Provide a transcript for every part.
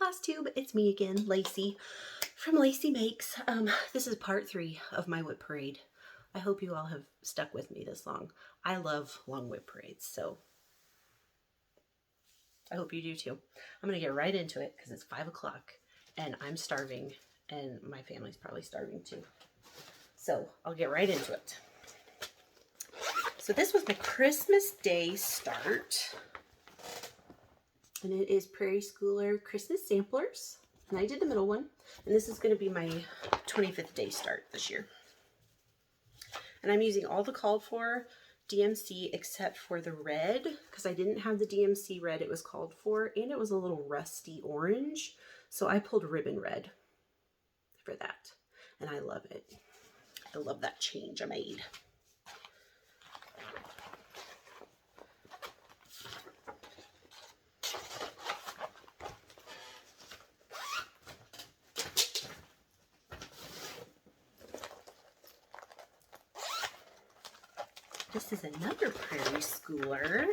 Flosstube, it's me again, Lacey from Lacey Makes. This is part 3 of my WIP Parade. I hope you all have stuck with me this long. I love long WIP parades, so I hope you do too. I'm gonna get right into it because it's 5 o'clock and I'm starving and my family's probably starving too. So I'll get right into it. So this was my Christmas Day start. And it is Prairie Schooler Christmas Samplers. And I did the middle one. And this is going to be my 25th day start this year. And I'm using all the called for DMC except for the red, because I didn't have the DMC red it was called for, and it was a little rusty orange. So I pulled ribbon red for that. And I love it. I love that change I made. This is another Prairie Schooler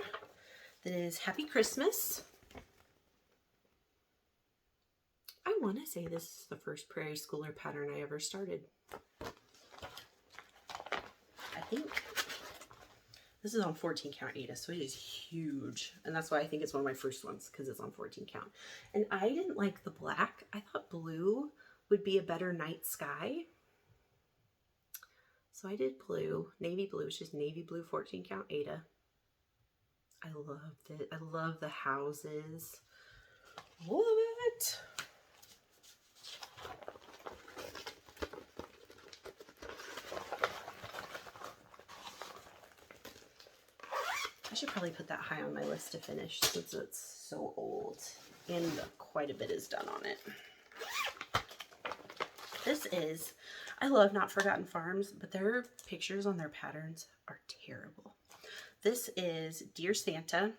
that is Happy Christmas. I want to say this is the first Prairie Schooler pattern I ever started. I think this is on 14 count Ada, so it is huge. And that's why I think it's one of my first ones, because it's on 14 count. And I didn't like the black. I thought blue would be a better night sky. So I did blue, navy blue, which is navy blue 14 count Ada. I loved it. I love the houses. Love it. I should probably put that high on my list to finish since it's so old and quite a bit is done on it. This is, I love Not Forgotten Farms, but their pictures on their patterns are terrible. This is Dear Santa,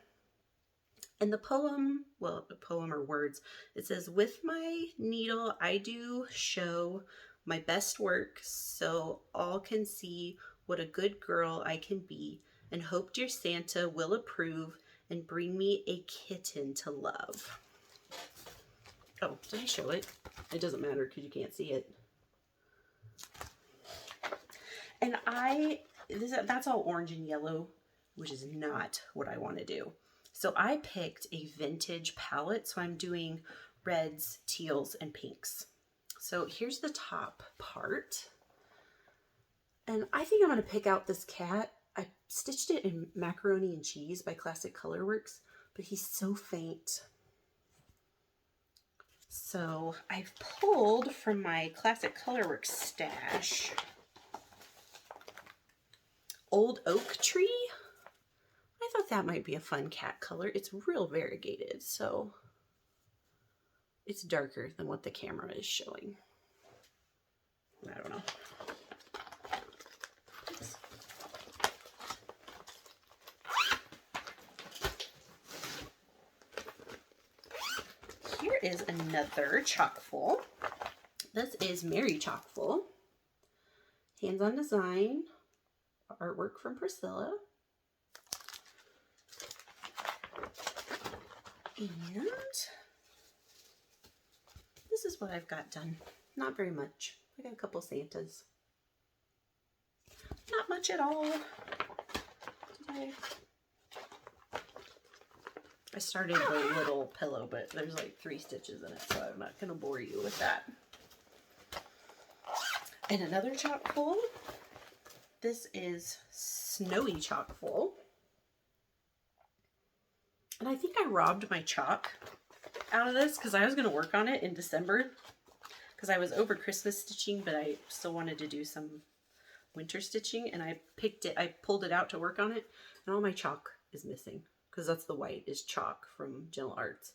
and the poem, well, the poem or words, it says, with my needle I do show my best work so all can see what a good girl I can be, and hope dear Santa will approve and bring me a kitten to love. Oh, did I show it? It doesn't matter because you can't see it. And that's all orange and yellow, which is not what I want to do. So I picked a vintage palette. So I'm doing reds, teals, and pinks. So here's the top part. And I think I'm going to pick out this cat. I stitched it in Macaroni and Cheese by Classic Colorworks, but he's so faint. So I've pulled from my Classic Colorworks stash Old Oak Tree. I thought that might be a fun cat color. It's real variegated, so it's darker than what the camera is showing. I don't know. Oops. Here is another Chockful. This is Mary Chockful. Hands-on design. Artwork from Priscilla. And this is what I've got done. Not very much. I got a couple Santas. Not much at all today. I started the little pillow, but there's like 3 stitches in it, so I'm not going to bore you with that. And another Chockful. This is Snowy Chockful. And I think I robbed my chalk out of this because I was going to work on it in December because I was over Christmas stitching, but I still wanted to do some winter stitching, and I pulled it out to work on it, and all my chalk is missing because that's the white is chalk from Gentle Arts.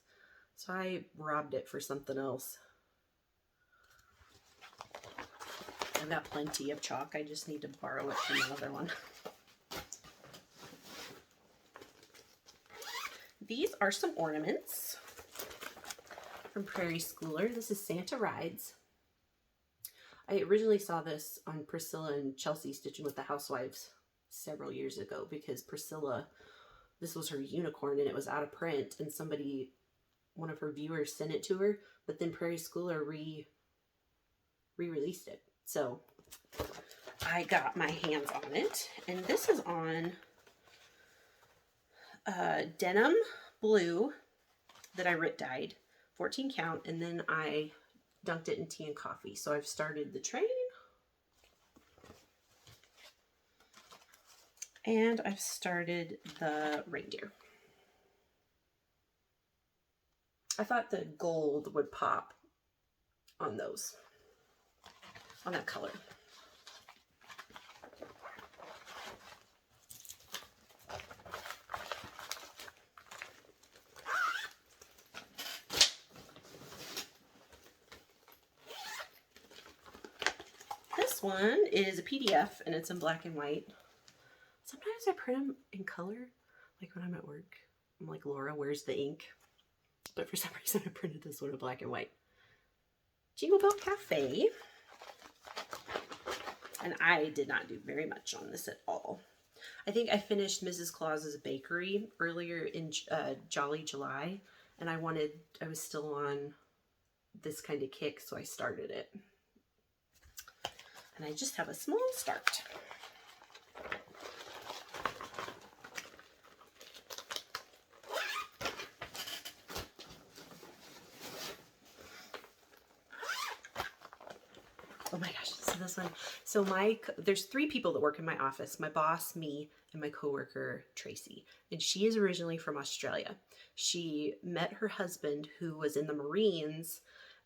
So I robbed it for something else. I've got plenty of chalk. I just need to borrow it from another one. These are some ornaments from Prairie Schooler. This is Santa Rides. I originally saw this on Priscilla and Chelsea Stitching with the Housewives several years ago because Priscilla, this was her unicorn and it was out of print, and somebody one of her viewers sent it to her, but then Prairie Schooler re-released it. So I got my hands on it, and this is on denim blue that I rip dyed, 14 count, and then I dunked it in tea and coffee. So I've started the train, and I've started the reindeer. I thought the gold would pop on those, on that color. This one is a PDF and it's in black and white. Sometimes I print them in color, like when I'm at work. I'm like, Laura, where's the ink? But for some reason I printed this one in black and white. Jingle Bell Cafe. And I did not do very much on this at all. I think I finished Mrs. Claus's Bakery earlier in Jolly July, and I was still on this kind of kick, so I started it. And I just have a small start. Oh my gosh, so this one. So there's 3 people that work in my office, my boss, me, and my coworker, Tracy. And she is originally from Australia. She met her husband, who was in the Marines,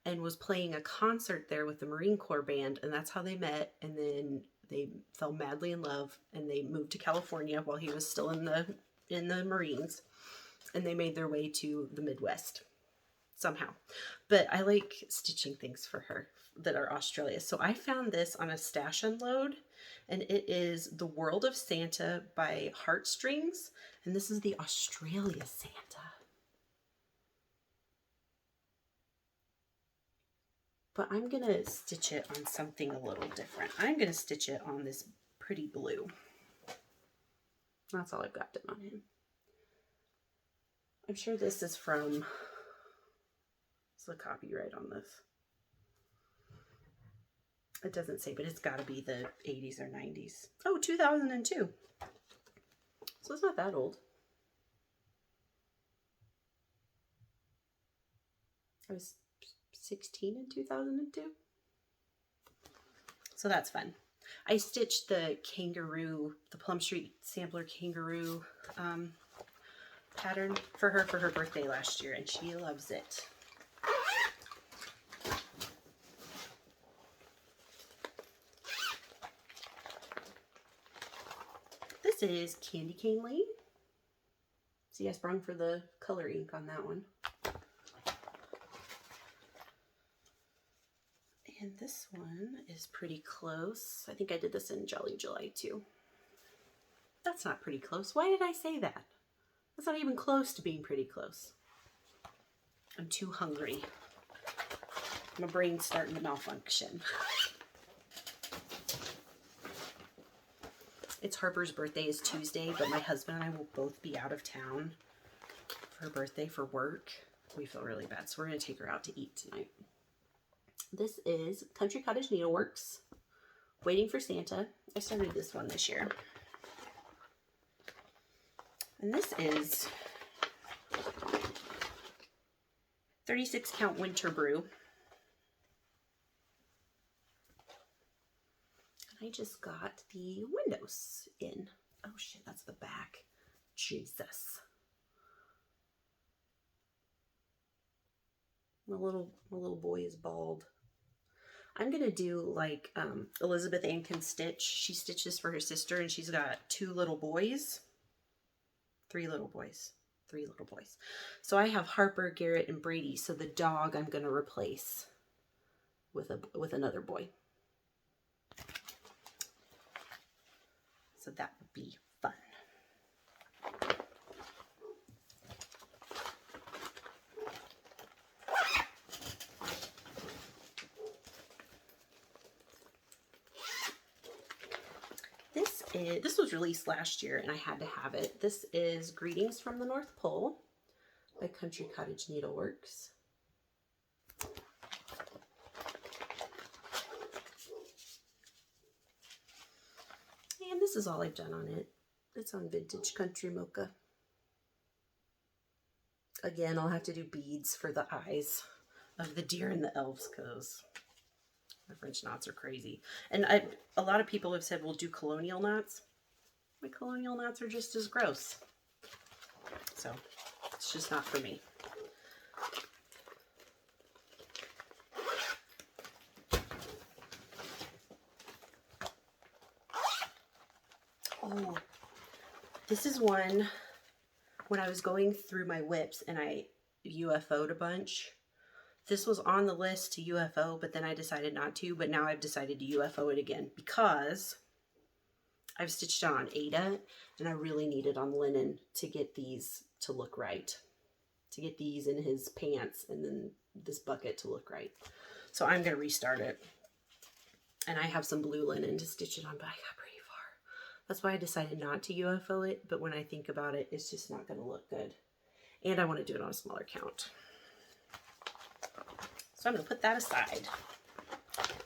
and was playing a concert there with the Marine Corps band, and that's how they met. And then they fell madly in love, and they moved to California while he was still in the Marines, and they made their way to the Midwest somehow. But I like stitching things for her that are Australia. So I found this on a stash unload, and it is The World of Santa by Heartstrings, and this is the Australia Santa. But I'm gonna stitch it on something a little different. I'm gonna stitch it on this pretty blue. That's all I've got done on him. I'm sure this is from, what's the copyright on this? It doesn't say, but it's got to be the 80s or 90s. Oh, 2002. So it's not that old. I was 16 in 2002. So that's fun. I stitched the kangaroo, the Plum Street Sampler kangaroo pattern for her birthday last year, and she loves it. This is Candy Cane Lane. See, I sprung for the color ink on that one. And this one is pretty close. I think I did this in Jolly July too. That's not pretty close. Why did I say that? That's not even close to being pretty close. I'm too hungry. My brain's starting to malfunction. It's Harper's birthday is Tuesday, but my husband and I will both be out of town for her birthday for work. We feel really bad, so we're going to take her out to eat tonight. This is Country Cottage Needleworks, Waiting for Santa. I started this one this year. And this is 36 count winter brew. I just got the windows in. Oh shit, that's the back. Jesus. My little boy is bald. I'm gonna do like Elizabeth Ann can stitch. She stitches for her sister, and she's got 2 little boys. 3 little boys. 3 little boys. So I have Harper, Garrett, and Brady. So the dog I'm gonna replace with another boy. So that would be fun. This was released last year and I had to have it. This is Greetings from the North Pole by by Country Cottage Needleworks. And this is all I've done on it. It's on Vintage Country Mocha. Again, I'll have to do beads for the eyes of the deer and the elves because my French knots are crazy. And a lot of people have said, well, do colonial knots. My colonial knots are just as gross. So it's just not for me. Oh, this is one when I was going through my WIPs and I UFO'd a bunch. This was on the list to UFO, but then I decided not to, but now I've decided to UFO it again because I've stitched it on Ada and I really need it on linen to get these to look right. To get these in his pants and then this bucket to look right. So I'm going to restart it. And I have some blue linen to stitch it on, but I got pretty far. That's why I decided not to UFO it, but when I think about it, it's just not going to look good. And I want to do it on a smaller count. So I'm going to put that aside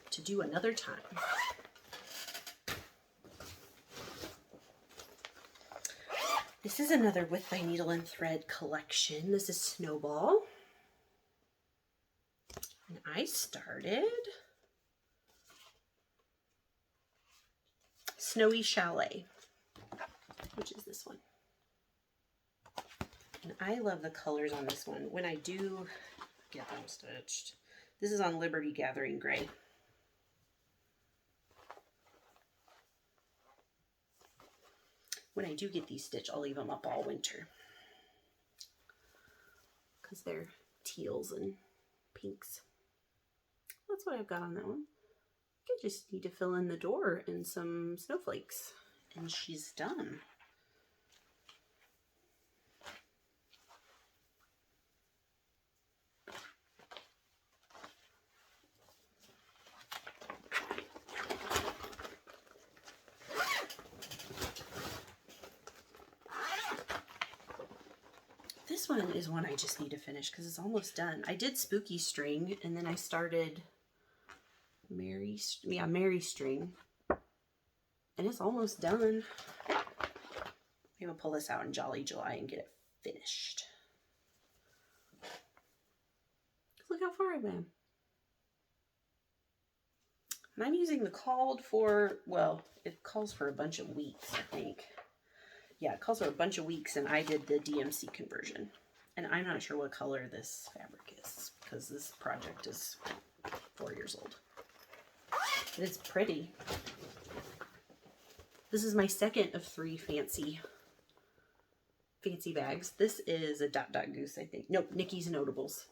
to do another time. This is another With Thy Needle and Thread collection. This is Snowball. And I started Snowy Chalet, which is this one. And I love the colors on this one. When I do get them stitched, this is on Liberty Gathering Gray. When I do get these stitched, I'll leave them up all winter because they're teals and pinks. That's what I've got on that one. I just need to fill in the door and some snowflakes, and she's done. This one is one I just need to finish because it's almost done. I did Spooky String and then I started Mary String, and it's almost done. I'm gonna pull this out in Jolly July and get it finished. Look how far I am. And I'm using the called for, well, it calls for a bunch of weeks, I think. Yeah, it calls for a bunch of weeks, and I did the DMC conversion. And I'm not sure what color this fabric is, because this project is 4 years old. But it's pretty. This is my second of 3 fancy bags. This is a Dot Dot Goose, I think. Nope, Nikki's Notables.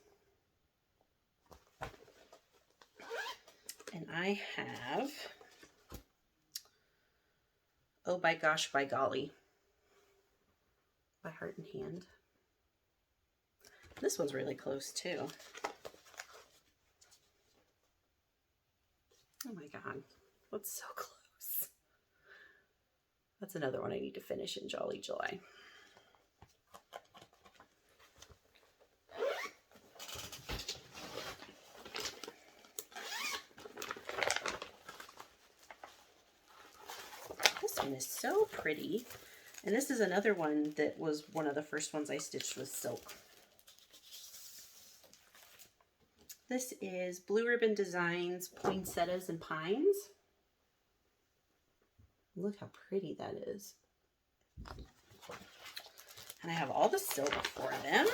And I have Oh By Gosh, By Golly by Heart and Hand. This one's really close too. Oh my god, what's so close? That's another one I need to finish in Jolly July. This one is so pretty. And this is another one that was one of the first ones I stitched with silk. This is Blue Ribbon Designs Poinsettias and Pines. Look how pretty that is. And I have all the silk for them.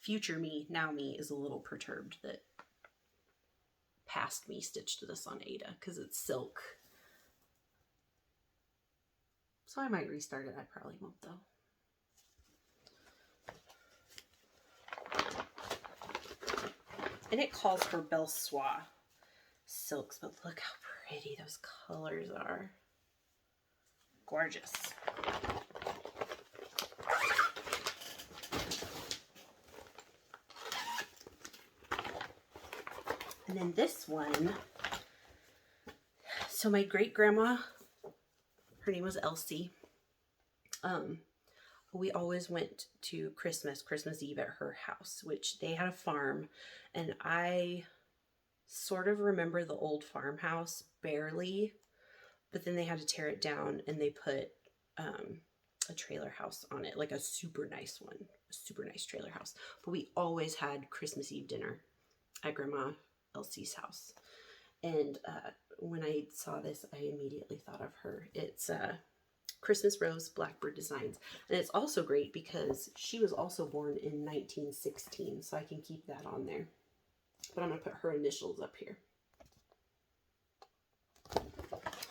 Future me, now me, is a little perturbed that past me stitched this on Ada because it's silk. So I might restart it. I probably won't though. And it calls for Belle Soie silks, but look how pretty those colors are. Gorgeous. And then this one, So my great grandma, her name was Elsie. We always went to Christmas Eve at her house, which they had a farm, and I sort of remember the old farmhouse barely, but then they had to tear it down and they put a trailer house on it, like a super nice one, a super nice trailer house. But we always had Christmas Eve dinner at Grandma Elsie's house. And when I saw this, I immediately thought of her. It's Christmas Rose Blackbird Designs. And it's also great because she was also born in 1916, so I can keep that on there. But I'm going to put her initials up here.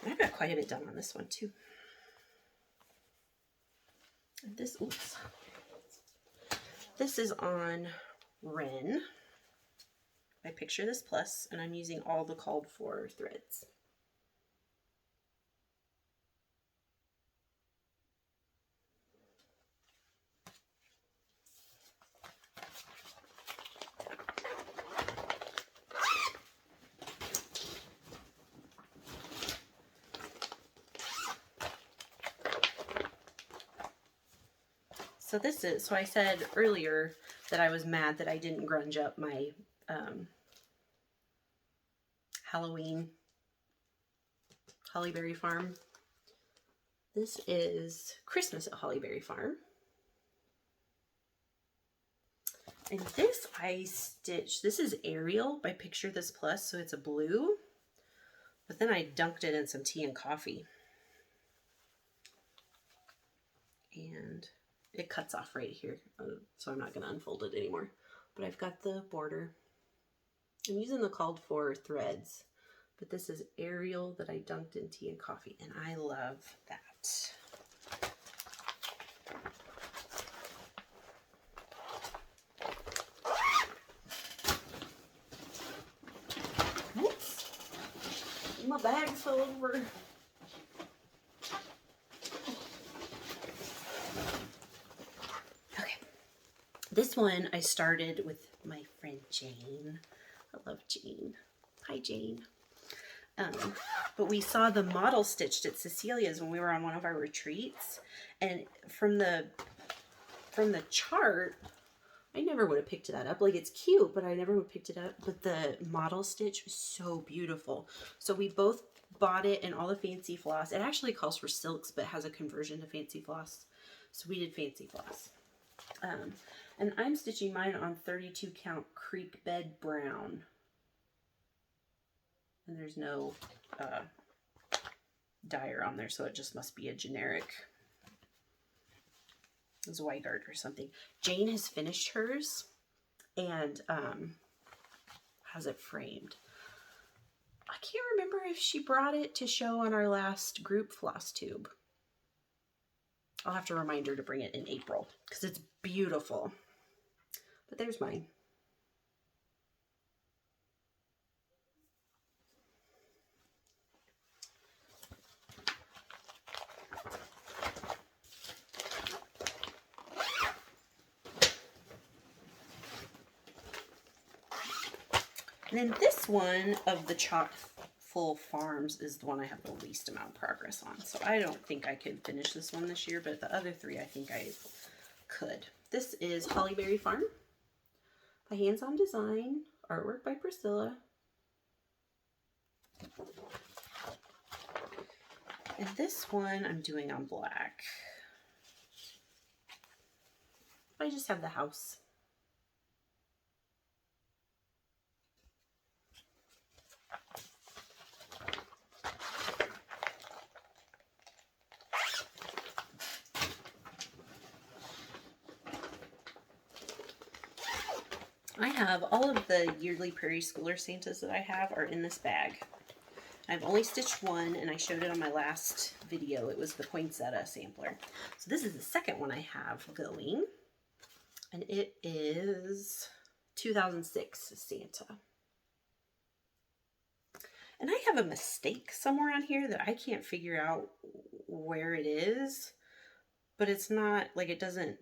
I've got quite a bit done on this one too. And this, oops. This is on Ren. I Picture This Plus, and I'm using all the called for threads. So this is, so I said earlier that I was mad that I didn't grunge up my Halloween Hollyberry Farm. This is Christmas at Hollyberry Farm. And this I stitched, this is Ariel by Picture This Plus, so it's a blue. But then I dunked it in some tea and coffee. And it cuts off right here, so I'm not going to unfold it anymore. But I've got the border. I'm using the called for threads, but this is Ariel that I dunked in tea and coffee, and I love that. Oops, my bag fell over. This one I started with my friend Jane. I love Jane. Hi, Jane. But we saw the model stitched at Cecilia's when we were on one of our retreats. And from the chart, I never would have picked that up. Like, it's cute, but I never would have picked it up. But the model stitch was so beautiful. So we both bought it in all the fancy floss. It actually calls for silks, but has a conversion to fancy floss. So we did fancy floss. And I'm stitching mine on 32 count creek bed brown. And there's no dyer on there, so it just must be a generic Zweigart or something. Jane has finished hers and has it framed. I can't remember if she brought it to show on our last group Flosstube. I'll have to remind her to bring it in April because it's beautiful. But there's mine. And then this one of the Chockful Farms is the one I have the least amount of progress on. So I don't think I could finish this one this year, but the other three I think I could. This is Hollyberry Farm by Hands On Design, artwork by Priscilla. And this one I'm doing on black. I just have the house. I have all of the yearly Prairie Schooler Santas that I have are in this bag. I've only stitched one, and I showed it on my last video. It was the poinsettia sampler. So this is the second one I have going, and it is 2006 Santa. And I have a mistake somewhere on here that I can't figure out where it is, but it's not, like, it doesn't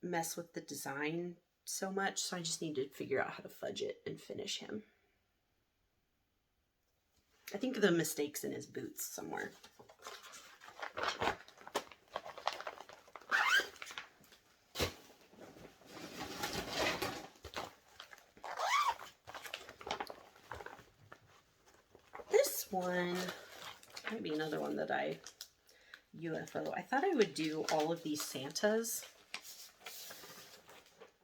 mess with the design so much, so I just need to figure out how to fudge it and finish him. I think the mistake's in his boots somewhere. This one might be another one that I UFO. I thought I would do all of these Santas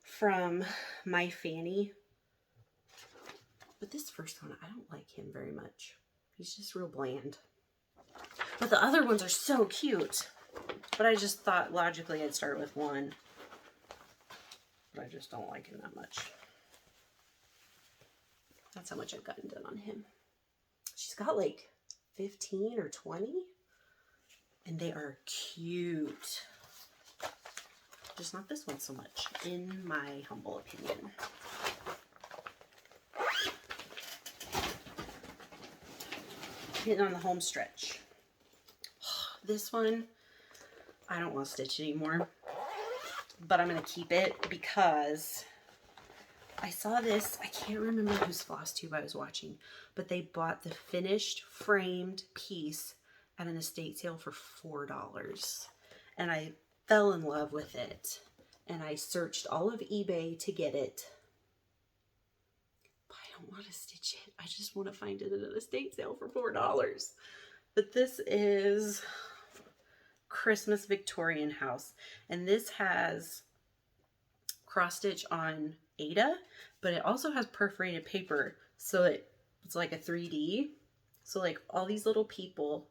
from My Fanny. But this first one, I don't like him very much. He's just real bland. But the other ones are so cute. But I just thought logically I'd start with one. But I just don't like him that much. That's how much I've gotten done on him. She's got like 15 or 20. And they are cute. Just not this one so much, in my humble opinion. Getting on the home stretch. This one, I don't want to stitch anymore. But I'm going to keep it because I saw this. I can't remember whose Flosstube I was watching. But they bought the finished framed piece at an estate sale for $4. And I fell in love with it. And I searched all of eBay to get it. But I don't want to stitch it. I just want to find it at an estate sale for $4. But this is Christmas Victorian House. And this has cross stitch on Ada. But it also has perforated paper. So it's like a 3D. So like all these little people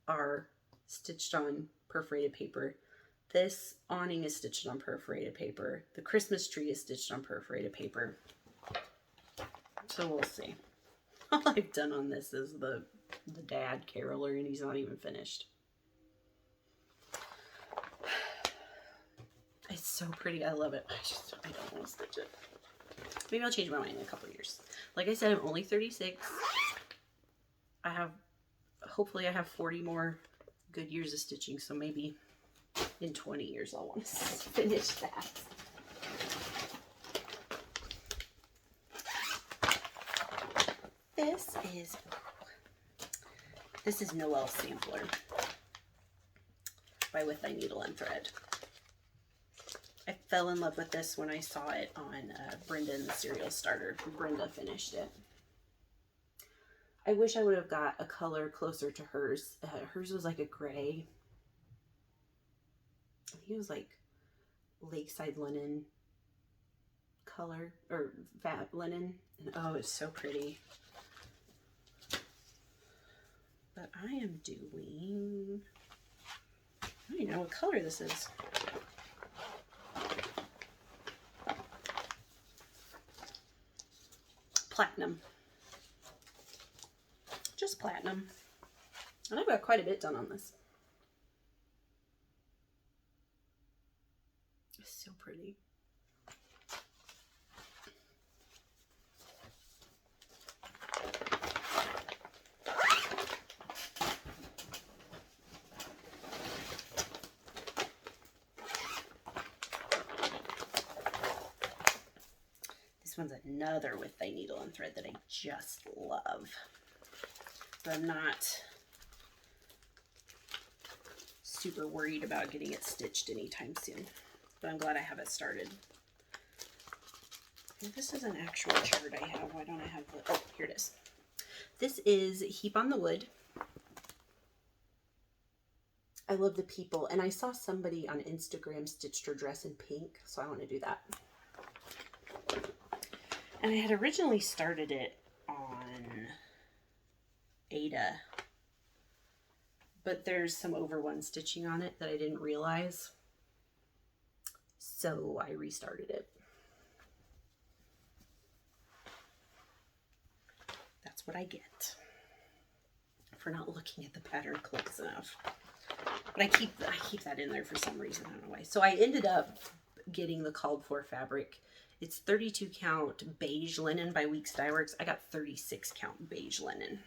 are stitched on perforated paper. This awning is stitched on perforated paper. The Christmas tree is stitched on perforated paper. So we'll see. All I've done on this is the dad caroler, and he's not even finished. It's so pretty. I love it. I don't want to stitch it. Maybe I'll change my mind in a couple of years. Like I said, I'm only 36. Hopefully I have 40 more good years of stitching, so maybe in 20 years I'll want to finish that. This is Noel Sampler by With Thy Needle and Thread. I fell in love with this when I saw it on Brenda and the Cereal Starter. Brenda finished it. I wish I would have got a color closer to hers. Hers was like a gray. I think it was like lakeside linen color, or fat linen. And oh, it's so pretty. But I am doing, I don't even know what color this is. Platinum. Just platinum. And I've got quite a bit done on this. It's so pretty. This one's another With Thy Needle and Thread that I just love. But I'm not super worried about getting it stitched anytime soon. But I'm glad I have it started. And this is an actual chart I have. Why don't I have the... Oh, here it is. This is Heap on the Wood. I love the people. And I saw somebody on Instagram stitched her dress in pink. So I want to do that. And I had originally started it on Ada, but there's some over one stitching on it that I didn't realize, so I restarted it. That's what I get for not looking at the pattern close enough. But I keep that in there for some reason. I don't know why. So I ended up getting the called for fabric. It's 32 count beige linen by Weeks Dye Works. I got 36 count beige linen.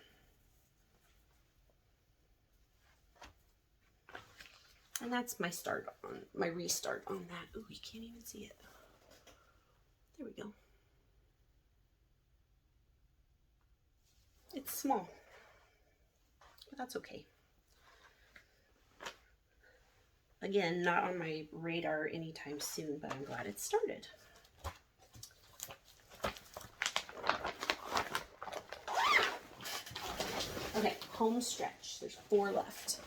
And that's my restart on that. Ooh, you can't even see it. There we go. It's small. but that's okay. Again, not on my radar anytime soon, but I'm glad it started. Okay, home stretch. There's 4 left.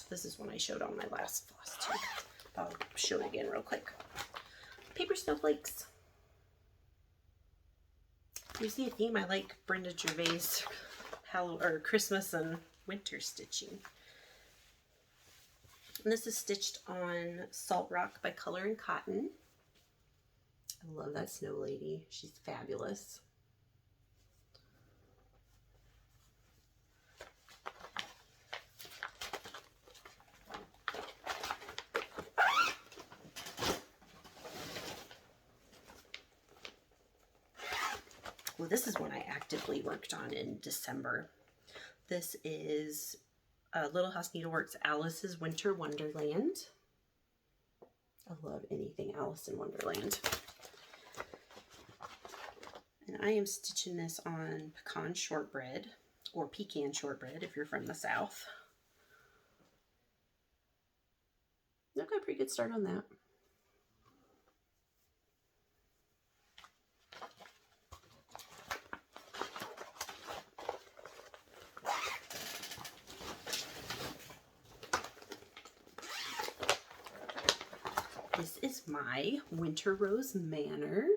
This is one I showed on my last floss tube. I'll show it again real quick. Paper snowflakes. You see a theme, I like Brenda Gervais Christmas and winter stitching. And this is stitched on Salt Rock by Color and Cotton. I love that snow lady. She's fabulous. Well, this is one I actively worked on in December. This is Little House Needleworks Alice's Winter Wonderland. I love anything Alice in Wonderland. And I am stitching this on pecan shortbread, or pecan shortbread if you're from the South. I've got a pretty good start on that. This is my Winter Rose Manor.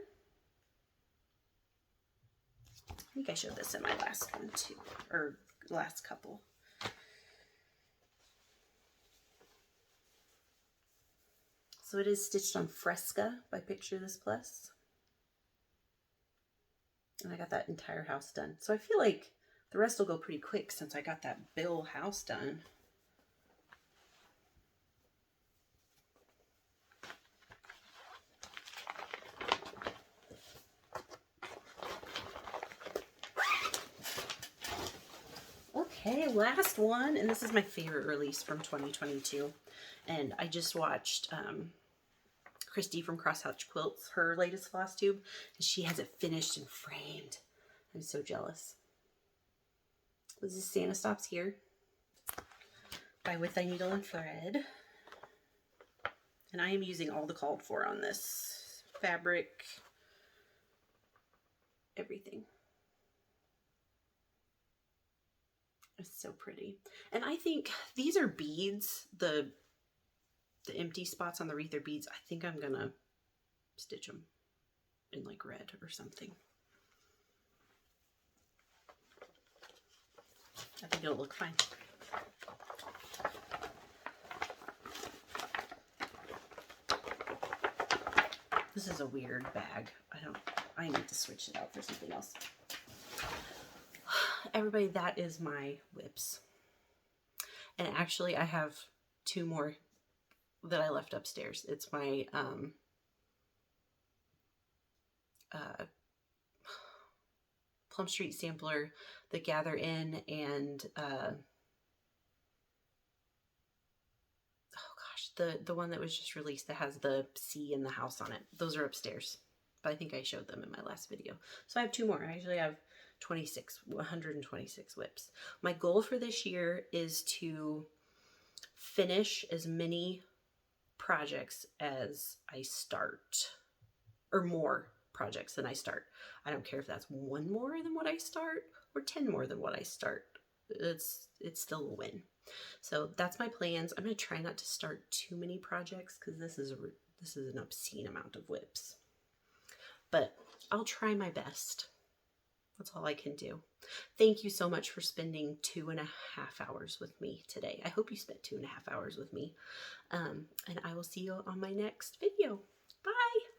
I think I showed this in my last one too, or last couple. So it is stitched on Fresca by Picture This Plus. And I got that entire house done. So I feel like the rest will go pretty quick since I got that Bill house done. Okay, last one, and this is my favorite release from 2022. And I just watched Christy from Crosshatch Quilts, her latest floss tube, and she has it finished and framed. I'm so jealous. This is Santa Stops Here by With Thy Needle and Thread. And I am using all the called for on this. Fabric, everything. It's so pretty. And I think these are beads. The empty spots on the wreath are beads. I think I'm gonna stitch them in like red or something. I think it'll look fine. This is a weird bag. I need to switch it out for something else. Everybody, that is my WIPs. And actually I have 2 more that I left upstairs. It's my Plum Street sampler, the Gather In, and oh gosh, the one that was just released that has the sea and the house on it. Those are upstairs, but I think I showed them in my last video. So I have 2 more. I actually have 126 WIPs. My goal for this year is to finish as many projects as I start, or more projects than I start. I don't care if that's 1 more than what I start or 10 more than what I start. It's still a win. So that's my plans. I'm going to try not to start too many projects because this is an obscene amount of WIPs. But I'll try my best. That's all I can do. Thank you so much for spending 2.5 hours with me today. I hope you spent 2.5 hours with me. And I will see you on my next video. Bye.